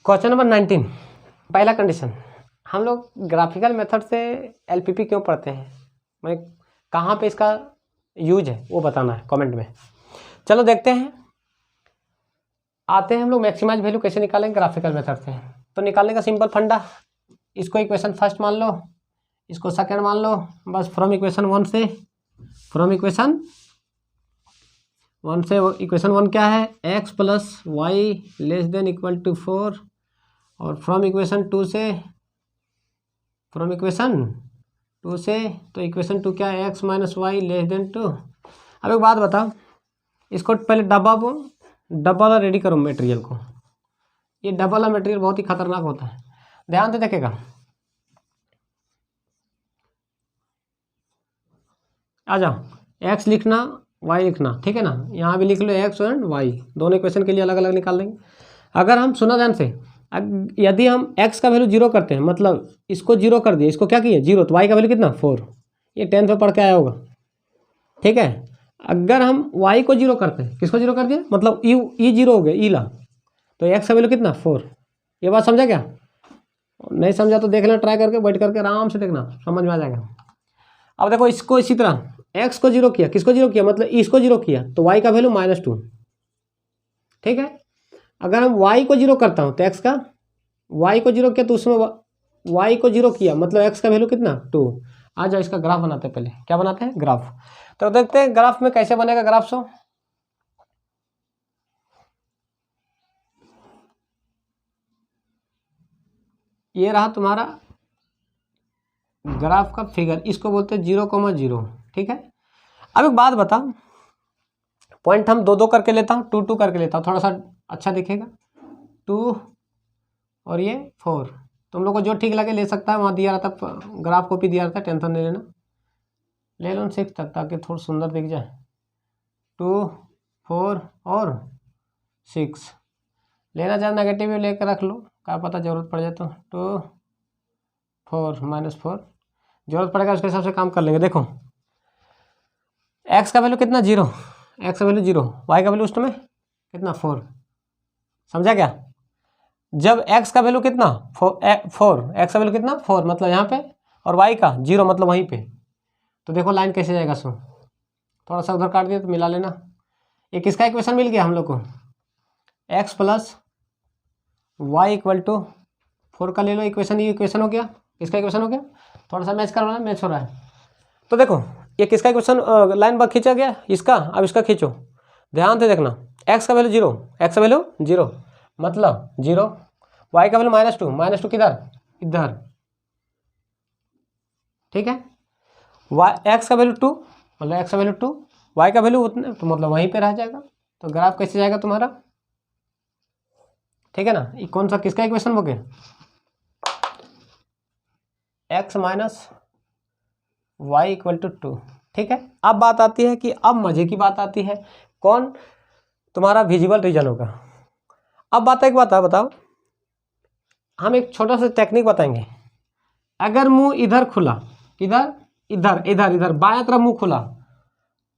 Question number 19, पहला condition. हम लोग ग्राफिकल मेथड से एलपीपी क्यों पढ़ते हैं, मैं कहाँ पे इसका यूज है वो बताना है कमेंट में। चलो देखते हैं, आते हैं हम लोग मैक्सिमाइज वैल्यू कैसे निकालेंगे ग्राफिकल मेथड से। तो निकालने का सिंपल फंडा, इसको इक्वेशन फर्स्ट मान लो, इसको सेकंड मान लो, बस फ्रॉम इक्वेशन वन से, फ्रॉम इक्वेशन वन से, इक्वेशन वन क्या है, x plus y less than equal to 4, और फ्रॉम इक्वेशन टू से, फ्रॉम इक्वेशन टू से, तो इक्वेशन टू क्या है, x minus y less than 2। अब एक बात बताओ, इसको पहले डब्बा वाला रेडी करो मटेरियल को। ये डब्बा वाला मटेरियल बहुत ही खतरनाक होता है, ध्यान से देखेगा। आ जाओ, एक्स लिखना वाई लिखना, ठीक है ना, यहाँ भी लिख लो एक्स एंड वाई, दोनों इक्वेशन के लिए अलग अलग निकाल देंगे। अगर हम सुना ध्यान से, यदि हम x का वैल्यू जीरो करते हैं, मतलब इसको जीरो कर दिए, इसको क्या किए जीरो, तो y का वैल्यू कितना 4, ये 10th में पढ़ के आया होगा, ठीक है। अगर हम y को जीरो करते हैं, किसको जीरो कर दिया, मतलब ई जीरो हो गया, ई ला, तो x का वैल्यू कितना 4। ये बात समझा क्या, नहीं समझा तो देख लेना, ट्राई करके बैठ करके आराम से देखना, समझ में आ जाएगा। अब देखो इसको इसी तरह x को जीरो किया, किसको जीरो किया, मतलब इसको जीरो किया, तो y का वैल्यू -2, ठीक है। अगर हम y को जीरो करता हूँ तो x का, y को जीरो किया तो उसमें y को जीरो किया, मतलब x का वैल्यू कितना 2। आ जाओ इसका ग्राफ बनाते हैं, पहले क्या बनाते हैं ग्राफ। तो देखते हैं ग्राफ में कैसे बनेगा ग्राफ। सो ये रहा तुम्हारा ग्राफ का फिगर, इसको बोलते हैं 0,0, ठीक है। अब एक बात बता, पॉइंट हम दो करके लेता हूँ, 2 करके लेता हूँ, थोड़ा सा अच्छा दिखेगा, 2 और ये 4, तुम लोग को जो ठीक लगे ले सकता है, वहाँ दिया रहता ग्राफ कॉपी दिया रहता है, टेंशन नहीं लेना, ले लो 6 तक ताकि थोड़ा सुंदर दिख जाए। 2, 4 और 6 लेना, चाहे नेगेटिव भी लेकर रख लो, क्या पता ज़रूरत पड़ जाए तो। 2, 4 -4 जरूरत पड़ेगा उसके हिसाब से काम कर लेंगे। देखो x का वैल्यू कितना 0, x का वैल्यू 0, y का वैल्यू उस समय कितना 4, समझा क्या। जब x का वैल्यू कितना 4, x का वैल्यू कितना 4 मतलब यहाँ पे, और y का 0 मतलब वहीं पे, तो देखो लाइन कैसे जाएगा। सो थोड़ा सा उधर काट दिया तो मिला लेना। ये किसका इक्वेशन मिल गया हम लोग को, x plus y equal to 4 का ले लो इक्वेशन, ये इक्वेशन हो गया, किसका इक्वेशन हो गया, थोड़ा सा मैच करवाना, मैच हो रहा है। तो देखो ये किसका इक्वेशन, लाइन पर खींचा गया इसका, अब इसका खींचो, ध्यान से देखना, x का वैल्यू 0, x का वैल्यू 0 मतलब 0, y का वैल्यू -2 किधर, इधर, ठीक है। x का वैल्यू 2 मतलब x का वैल्यू 2, y का वैल्यू उतने, तो मतलब वहीं पे रह जाएगा। तो ग्राफ कैसे जाएगा तुम्हारा, ठीक है ना। ये कौन सा किसका इक्वेशन हो गया, x minus y equal to 2, ठीक है। अब बात आती है कि, अब मजे की बात आती है, कौन तुम्हारा विजिबल रीजन होगा। अब बात एक बात है, बताओ, हम एक छोटा सा टेक्निक बताएंगे। अगर मुंह इधर खुला, किधर, इधर इधर इधर बाएं तरफ मुंह खुला,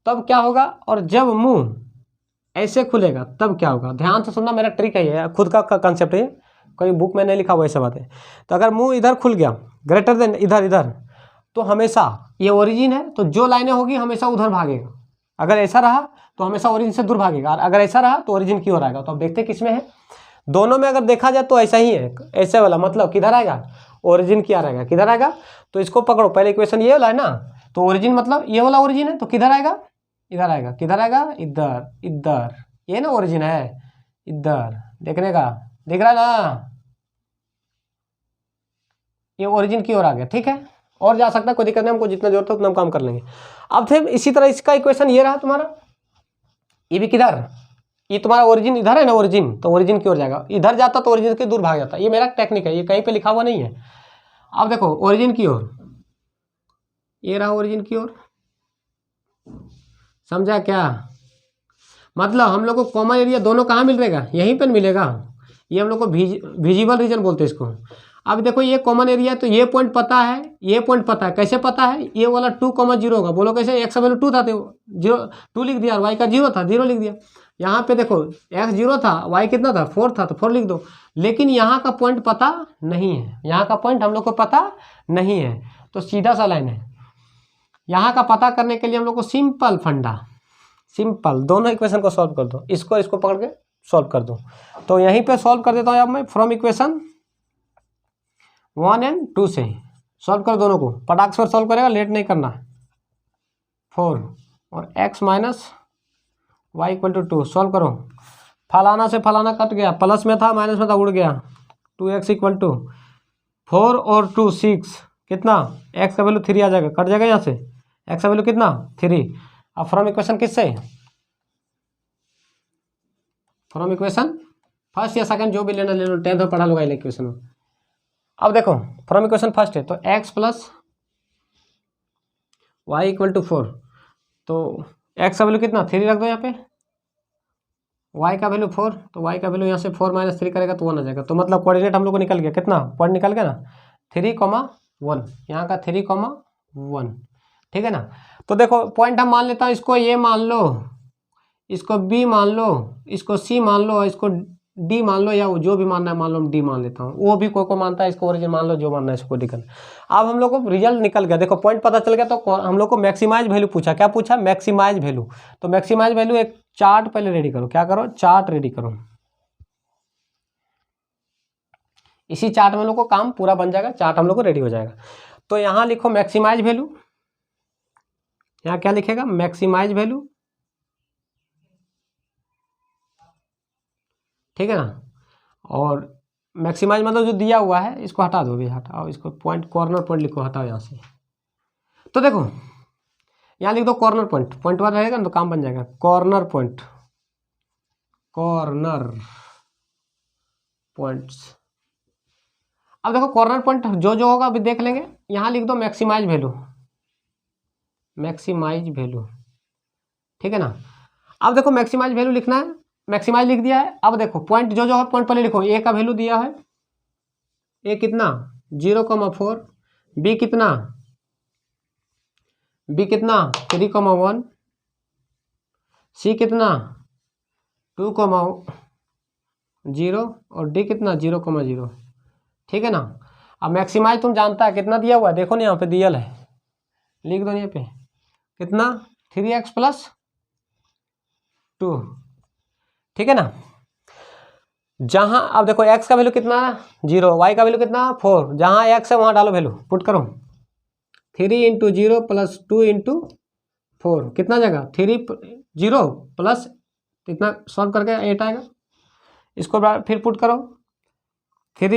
तब क्या होगा, और जब मुंह ऐसे खुलेगा तब क्या होगा। ध्यान से सुनना, मेरा ट्रिक है ये, खुद का कंसेप्ट है, कोई बुक में नहीं लिखा हुआ ऐसा बात है। तो अगर मुंह इधर खुल गया, ग्रेटर देन इधर इधर, तो हमेशा ये ओरिजिन है, तो जो लाइनें होगी हमेशा उधर भागेगा। अगर ऐसा रहा तो हमेशा ओरिजिन से दूर भागेगा, और अगर ऐसा रहा तो ओरिजिन की ओर आएगा। तो अब देखते हैं किसमें है, दोनों में अगर देखा जाए तो ऐसा ही है, ऐसे वाला मतलब किधर आएगा, ओरिजिन की ओर आएगा, किधर आएगा, तो इसको पकड़ो, पहले इक्वेशन ये वाला है ना, तो ओरिजिन मतलब ये वाला ओरिजिन है, तो किधर आएगा, इधर आएगा, किधर आएगा, इधर इधर, ये ना ओरिजिन है, इधर देखने का, दिख रहा है ना, ये ओरिजिन की ओर आ गया, ठीक है। और जा सकता है, कोई दिक्कत नहीं, हमको जितना जरूरत है उतना हम काम कर लेंगे। अब फिर इसी तरह इसका इक्वेशन ये रहा तुम्हारा, ये भी किधर, ये तुम्हारा ओरिजिन इधर है ना, ओरिजिन, तो ओरिजिन की ओर जाएगा, इधर जाता तो ओरिजिन के दूर भाग जाता। ये मेरा टेक्निक है, ये कहीं पे लिखा हुआ नहीं है। अब देखो ओरिजिन की ओर, ये रहा ओरिजिन की ओर, समझा क्या, मतलब हम लोग को कॉमन एरिया दोनों कहाँ मिलेगा, यहीं पर मिलेगा। ये हम लोग को विजिबल रीजन बोलते हैं इसको। अब देखो ये कॉमन एरिया, तो ये पॉइंट पता है, ये पॉइंट पता है, कैसे पता है, ये वाला 2,0 होगा, बोलो कैसे, x का वैल्यू 2 था तो 2 लिख दिया, और y का 0 था 0 लिख दिया। यहाँ पे देखो x 0 था, y कितना था 4 था, तो 4 लिख दो। लेकिन यहाँ का पॉइंट पता नहीं है, यहाँ का पॉइंट हम लोग को पता नहीं है, तो सीधा सा लाइन है। यहाँ का पता करने के लिए हम लोग को सिंपल फंडा, सिंपल दोनों इक्वेशन को सॉल्व कर दो, इसको इसको पकड़ के सॉल्व कर दो। तो यहीं पे सॉल्व कर देता हूँ अब मैं फ्रॉम इक्वेशन 1 एंड 2 से सॉल्व कर दोनों को, पटाख से सॉल्व करेगा, लेट नहीं करना। 4 और x minus y equal to 2 सॉल्व करो। फलाना से फलाना कट गया, प्लस में था माइनस में था उड़ गया। 2x इक्वल टू 4 और 2 6, कितना x का वैल्यू 3 आ जाएगा, कट जाएगा यहाँ से, x का वैल्यू कितना 3। अब फ्रॉम इक्वेशन किससे, फ्रॉम इक्वेशन फर्स्ट या सेकंड जो भी लेना ले लो, 10th में पढ़ा लूँगा इक्वेशन में। अब देखो फ्रॉम इक्वेशन फर्स्ट है तो x plus y equal to 4, तो x का वैल्यू कितना 3 रख दो यहाँ पे, y का वैल्यू 4, तो y का वैल्यू यहाँ से 4 माइनस 3 करेगा तो 1 आ जाएगा। तो मतलब कोऑर्डिनेट हम लोग को निकल गया, कितना पॉइंट निकल गया ना 3,1, यहाँ का 3,1, ठीक है ना। तो देखो पॉइंट हम मान लेता हूँ, इसको ये मान लो, इसको b मान लो, इसको c मान लो, इसको d मान लो, या जो भी मानना है मान लो, हम d मान लेता हूँ, वो भी कोई को मानता है, इसको ओरिजिन मान लो, जो मानना है इसको दिक्कत। अब हम लोग को रिजल्ट निकल गया, देखो पॉइंट पता चल गया, तो हम लोग को मैक्सिमाइज वैल्यू पूछा, क्या पूछा मैक्सिमाइज वैल्यू। तो मैक्सिमाइज वैल्यू एक चार्ट पहले रेडी करो, क्या करो चार्ट रेडी करो, इसी चार्ट में हम लोग को काम पूरा बन जाएगा, चार्ट हम लोग को रेडी हो जाएगा। तो यहाँ लिखो मैक्सिमाइज वैल्यू, यहाँ क्या लिखेगा मैक्सिमाइज वैल्यू, ठीक है ना। और मैक्सिमाइज मतलब जो दिया हुआ है इसको हटा दो, भी हटाओ इसको, पॉइंट कॉर्नर पॉइंट लिखो, हटाओ यहाँ से। तो देखो यहाँ लिख दो कॉर्नर पॉइंट, पॉइंट वाला रहेगा ना तो काम बन जाएगा, कॉर्नर पॉइंट, कॉर्नर पॉइंट्स। अब देखो कॉर्नर पॉइंट जो जो होगा अभी देख लेंगे। यहाँ लिख दो मैक्सिमाइज वैल्यू, मैक्सिमाइज वैल्यू, ठीक है ना। अब देखो मैक्सिमाइज वैल्यू लिखना है, मैक्सिमाइज लिख दिया है। अब देखो पॉइंट जो जो है पॉइंट पहले लिखो, ए का वैल्यू दिया है, ए कितना 0,4, बी कितना 3,1, सी कितना 2,0 और डी कितना 0,0, ठीक है ना। अब मैक्सिमाइज तुम जानता है कितना दिया हुआ है, देखो ना यहाँ पे दिया है, लिख दो यहाँ पे कितना 3x प्लस 2, ठीक है ना। जहां अब देखो x का वैल्यू कितना 0, y का वैल्यू कितना 4, जहां x है वहां डालो वैल्यू, पुट करो 3 × 0 प्लस 2 × 4, कितना जाएगा 3 0 प्लस इतना, सॉल्व करके 8 आएगा। इसको फिर पुट करो 3 ×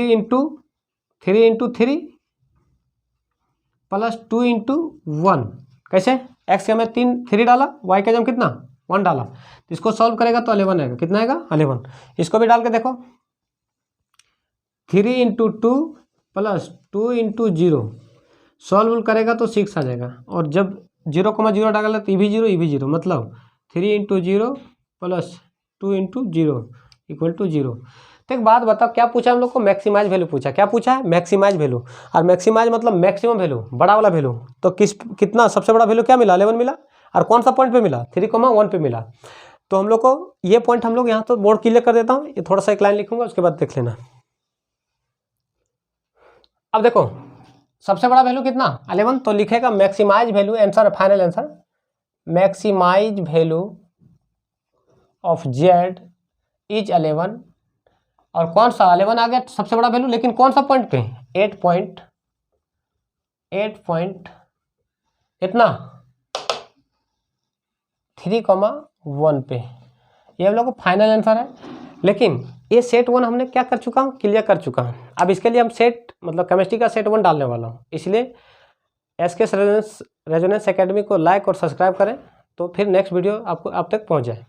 3 प्लस 2 × 1, कैसे x के हमें 3 डाला, y का जम कितना 1 डाला, तो इसको सॉल्व करेगा तो 11 आएगा, कितना आएगा 11। इसको भी डाल के देखो 3 × 2 प्लस 2 × 0, सॉल्व करेगा तो 6 आ जाएगा। और जब 0,0 डाला तो ये भी 0, मतलब 3 × 0 प्लस 2 × 0 इक्वल टू 0। तो एक बात बताओ, क्या पूछा हम लोग को मैक्सिमाइज वैल्यू पूछा, क्या पूछा है मैक्सिमाइज वैल्यू, और मैक्सिमाइज मतलब मैक्सिमम वैल्यू, बड़ा वाला वैल्यू। तो कितना सबसे बड़ा वैल्यू क्या मिला 11 मिला, और कौन सा पॉइंट पे मिला 3,1 पे मिला। तो हम लोग को ये पॉइंट हम लोग यहाँ तो बोर्ड क्लियर कर देता हूँ, ये थोड़ा सा एक लाइन लिखूंगा उसके बाद देख लेना। अब देखो सबसे बड़ा वैल्यू कितना 11, तो लिखेगा maximise value, answer final answer maximise value of z is 11, और कौन सा 11 आ गया सबसे बड़ा वैल्यू, लेकिन कौन सा पॉइंट पे 8 कितना 3,1 पे, ये हम लोग को फाइनल आंसर है। लेकिन ये सेट 1 हमने क्या कर चुका हूँ, क्लियर कर चुका हूँ। अब इसके लिए हम सेट मतलब केमिस्ट्री का सेट 1 डालने वाला हूँ, इसलिए एसके रेजोनेंस एकेडमी को लाइक और सब्सक्राइब करें, तो फिर नेक्स्ट वीडियो आपको आप तक पहुँच जाए।